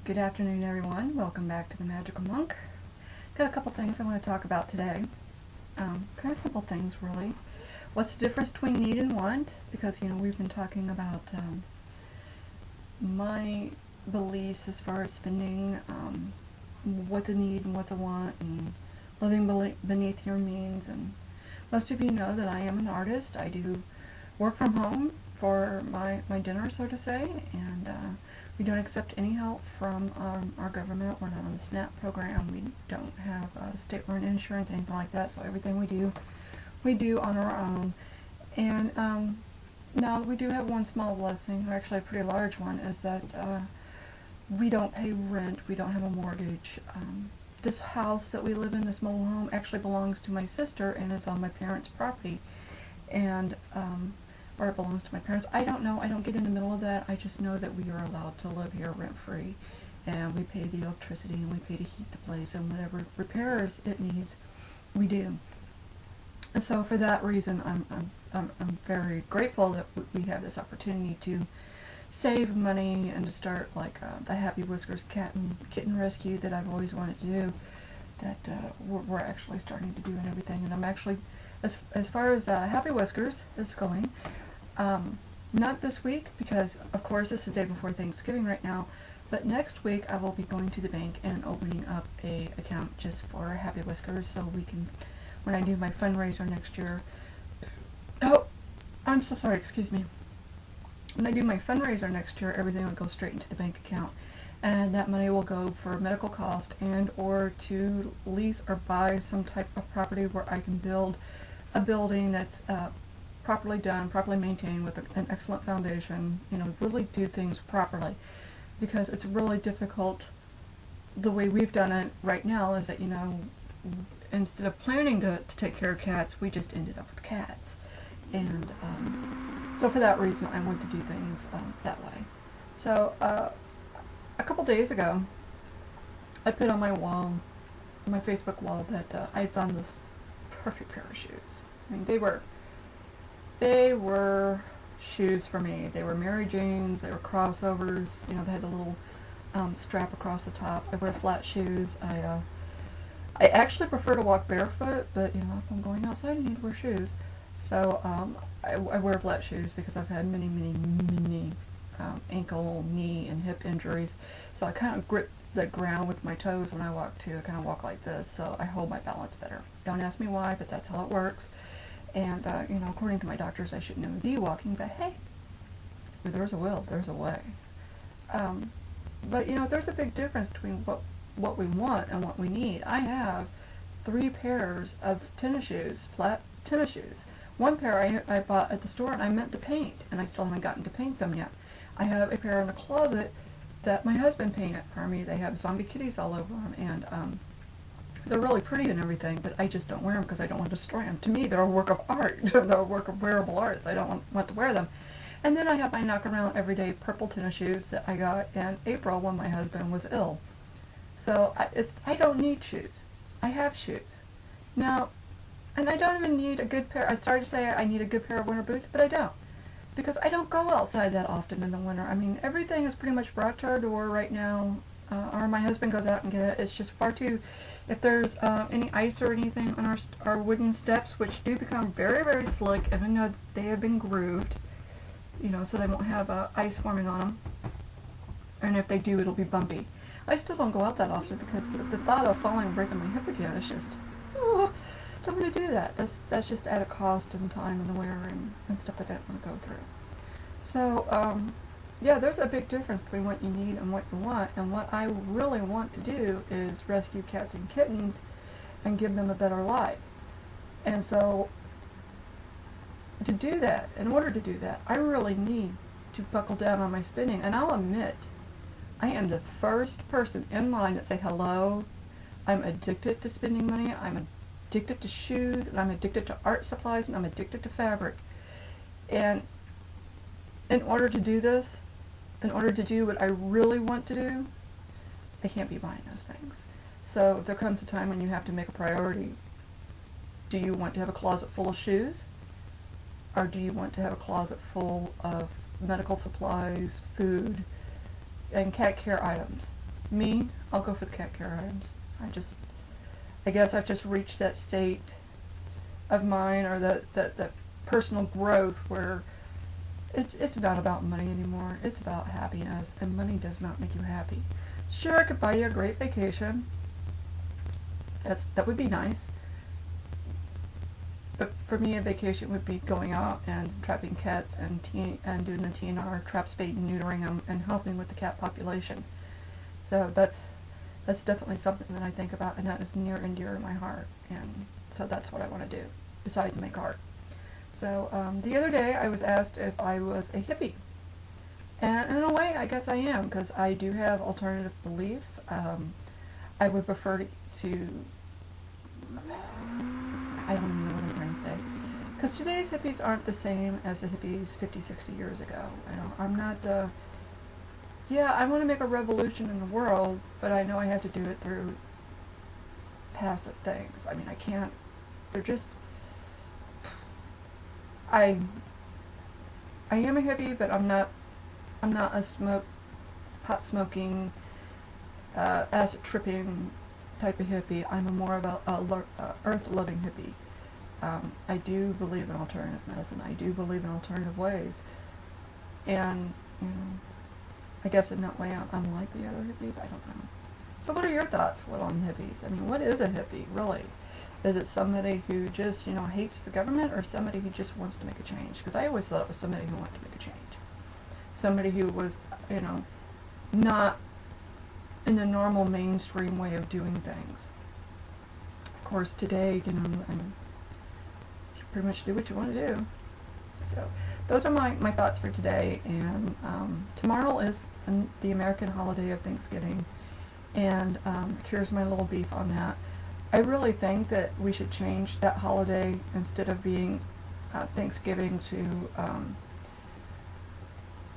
Good afternoon, everyone. Welcome back to the Magical Monk. Got a couple things I want to talk about today. Kind of simple things, really. What's the difference between need and want? Because, we've been talking about my beliefs as far as spending, what's a need and what's a want, and living beneath your means. And most of you know that I am an artist. I do work from home for my dinner, so to say, and we don't accept any help from our government. We're not on the SNAP program. We don't have state-run insurance, anything like that, so everything we do on our own. And now we do have one small blessing, or actually a pretty large one, is that we don't pay rent. We don't have a mortgage. This house that we live in, this mobile home, actually belongs to my sister and is on my parents' property. And or it belongs to my parents. I don't know. I don't get in the middle of that. I just know that we are allowed to live here rent-free, and we pay the electricity and we pay to heat the place, and whatever repairs it needs, we do. And so for that reason, I'm very grateful that we have this opportunity to save money and to start like the Happy Whiskers cat and kitten rescue that I've always wanted to do. That we're actually starting to do and everything. And I'm actually, as far as Happy Whiskers is going, not this week, because of course this is the day before Thanksgiving right now, but next week I will be going to the bank and opening up a account just for Happy Whiskers, so we can, when I do my fundraiser next year, oh, I'm so sorry, excuse me. When I do my fundraiser next year, everything will go straight into the bank account, and that money will go for medical cost and or to lease or buy some type of property where I can build a building that's properly done, properly maintained with an excellent foundation, really do things properly, because it's really difficult. The way we've done it right now is that, instead of planning to take care of cats, we just ended up with cats. And so for that reason, I want to do things that way. So a couple days ago, I put on my wall, my Facebook wall, that I found this perfect pair of shoes. I mean, they were shoes for me. They were Mary Janes, they were crossovers, they had a little strap across the top. I wear flat shoes. I actually prefer to walk barefoot, but if I'm going outside, I need to wear shoes. So I wear flat shoes because I've had many ankle, knee, and hip injuries. So I kind of grip the ground with my toes when I walk too. I kind of walk like this, so I hold my balance better. Don't ask me why, but that's how it works. And, according to my doctors, I shouldn't even be walking, but hey, where there's a will, there's a way. But, there's a big difference between what we want and what we need. I have 3 pairs of tennis shoes, flat tennis shoes. One pair I bought at the store and I meant to paint, and I still haven't gotten to paint them yet. I have a pair in the closet that my husband painted for me. They have zombie kitties all over them, and they're really pretty and everything, but I just don't wear them because I don't want to destroy them. To me, they're a work of art. They're a work of wearable art, so I don't want to wear them. And then I have my knock-around everyday purple tennis shoes that I got in April when my husband was ill. So I don't need shoes. I have shoes. Now, and I don't even need a good pair. I started to say I need a good pair of winter boots, but I don't. Because I don't go outside that often in the winter. I mean, everything is pretty much brought to our door right now, or my husband goes out and gets it. It's just far too, if there's any ice or anything on our wooden steps, which do become very slick, even though they have been grooved, so they won't have ice forming on them. And if they do, it'll be bumpy. I still don't go out that often because the thought of falling and breaking my hip again is just, oh, don't want to do that. That's just added cost and time and wear and stuff that I don't want to go through. So, yeah, there's a big difference between what you need and what you want, and what I really want to do is rescue cats and kittens and give them a better life. And so, to do that, in order to do that, I really need to buckle down on my spending. And I'll admit, I am the first person in line that say, hello, I'm addicted to spending money, I'm addicted to shoes, and I'm addicted to art supplies, and I'm addicted to fabric. And in order to do this, in order to do what I really want to do, I can't be buying those things. So there comes a time when you have to make a priority. Do you want to have a closet full of shoes? Or do you want to have a closet full of medical supplies, food, and cat care items. Me, I'll go for the cat care items. I guess I've just reached that state of mine, or that personal growth where it's not about money anymore. It's about happiness, and money does not make you happy. Sure, I could buy you a great vacation. That would be nice. But for me, a vacation would be going out and trapping cats and doing the TNR, trap, spade, and neutering them, and helping with the cat population. So that's definitely something that I think about, and that is near and dear to my heart. And so that's what I want to do, besides make art. So the other day I was asked if I was a hippie. And in a way, I guess I am, because I do have alternative beliefs. I would prefer to I don't even know what I'm trying to say. Because today's hippies aren't the same as the hippies 50, 60 years ago. I'm not, yeah, I want to make a revolution in the world, but I know I have to do it through passive things. I mean, I can't, they're just, I am a hippie, but I'm not a pot smoking, acid tripping type of hippie. I'm more of a earth loving hippie. I do believe in alternative medicine. I do believe in alternative ways, and I guess in that way I'm like the other hippies. I don't know. So what are your thoughts on hippies? I mean, what is a hippie really? Is it somebody who just hates the government, or somebody who just wants to make a change? Because I always thought it was somebody who wanted to make a change. Somebody who was not in the normal mainstream way of doing things. Of course, today, you pretty much do what you want to do. So those are my thoughts for today, and tomorrow is the American holiday of Thanksgiving, and here's my little beef on that. I really think that we should change that holiday, instead of being Thanksgiving, to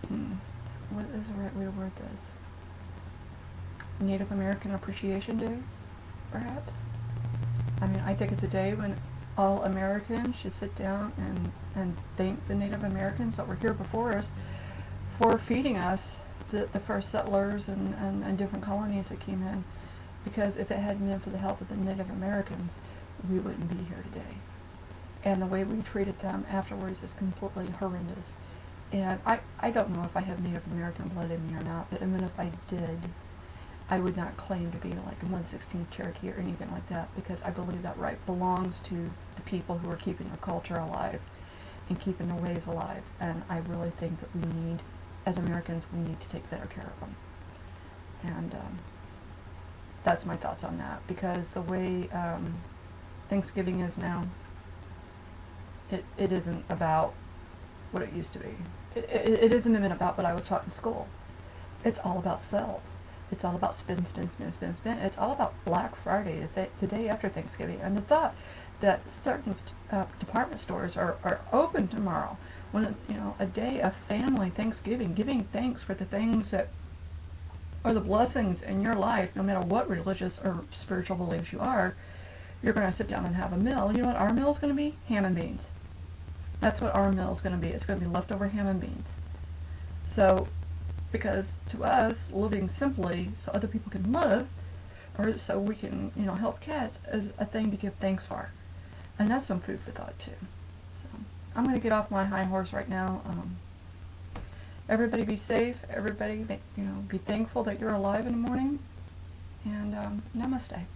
what is the right way to word this? Native American Appreciation Day, perhaps? I mean, I think it's a day when all Americans should sit down and thank the Native Americans that were here before us for feeding us, the first settlers and different colonies that came in. Because if it hadn't been for the help of the Native Americans, we wouldn't be here today. And the way we treated them afterwards is completely horrendous. And I don't know if I have Native American blood in me or not, but even if I did, I would not claim to be like a 1/16 Cherokee or anything like that, because I believe that right belongs to the people who are keeping our culture alive and keeping their ways alive. And I really think that we need, as Americans, we need to take better care of them. And that's my thoughts on that, because the way Thanksgiving is now, it isn't about what it used to be. It isn't even about what I was taught in school. It's all about sales. It's all about spend, spend, spend, spend, spend. It's all about Black Friday, the day after Thanksgiving. And the thought that certain department stores are open tomorrow, when a day of family Thanksgiving, giving thanks for the things that are the blessings in your life, no matter what religious or spiritual beliefs you are. You're going to sit down and have a meal. You know what our meal is going to be? Ham and beans. That's what our meal is going to be. It's going to be leftover ham and beans. So, because to us, living simply so other people can live, or so we can, help cats, is a thing to give thanks for. And that's some food for thought too. So, I'm going to get off my high horse right now. Everybody be safe. Everybody, be thankful that you're alive in the morning. And namaste.